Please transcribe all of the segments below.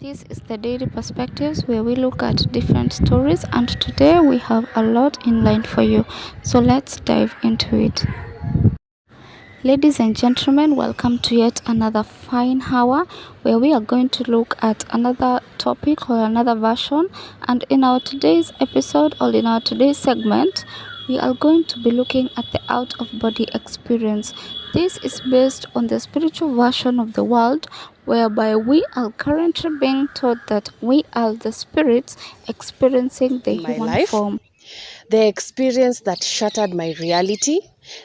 This is the Daily Perspectives where we look at different stories, and today we have a lot in line for you. So let's dive into it. Ladies and gentlemen, welcome to yet another fine hour where we are going to look at another topic or another version. And in our today's episode or in our today's segment, we are going to be looking at the out of body experience. This is based on the spiritual version of the world, whereby we are currently being taught that we are the spirits experiencing the in my human life, form. the experience that shattered my reality,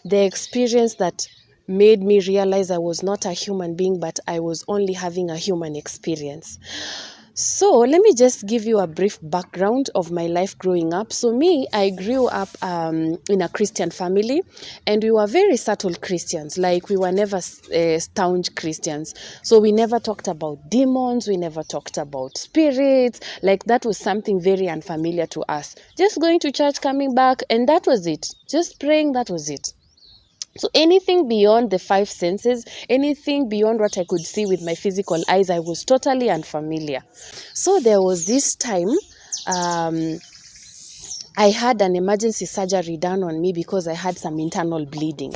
the experience that made me realize I was not a human being, but I was only having a human experience. So let me just give you a brief background of my life growing up. So I grew up in a Christian family, and we were very subtle Christians. Like, we were never staunch Christians. So we never talked about demons. We never talked about spirits. Like, that was something very unfamiliar to us. Just going to church, coming back, and that was it. Just praying, that was it. So anything beyond the five senses, anything beyond what I could see with my physical eyes, I was totally unfamiliar. So there was this time I had an emergency surgery done on me because I had some internal bleeding.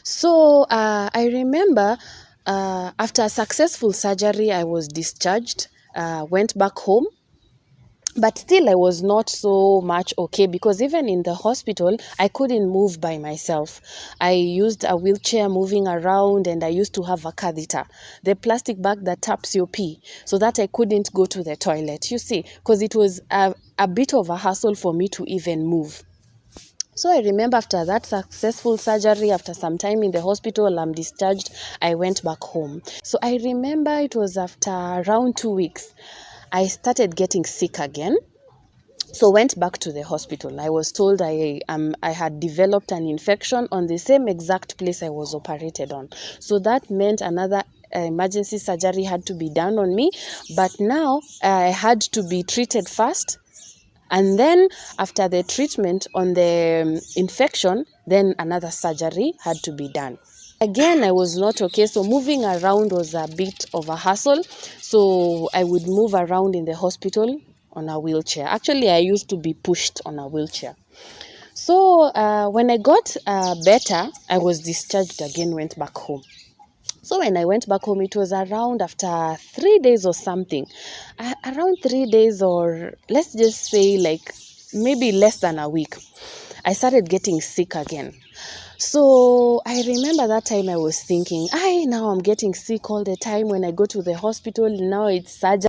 So I remember after a successful surgery, I was discharged, went back home. But still, I was not so much okay, because even in the hospital, I couldn't move by myself. I used a wheelchair moving around, and I used to have a catheter, the plastic bag that taps your pee, so that I couldn't go to the toilet, you see, because it was a bit of a hassle for me to even move. So I remember after that successful surgery, after some time in the hospital, I'm discharged, I went back home. So I remember it was after around 2 weeks, I started getting sick again. So went back to the hospital. I was told I had developed an infection on the same exact place I was operated on. So that meant another emergency surgery had to be done on me. But now I had to be treated first. And then after the treatment on the infection, then another surgery had to be done. Again, I was not okay, so moving around was a bit of a hassle. So I would move around in the hospital on a wheelchair. Actually, I used to be pushed on a wheelchair. So when I got better, I was discharged again, went back home. So when I went back home, it was around after 3 days or something. Around 3 days, or let's just say like maybe less than a week, I started getting sick again. So I remember that time I was thinking, now I'm getting sick all the time when I go to the hospital. Now it's surgery.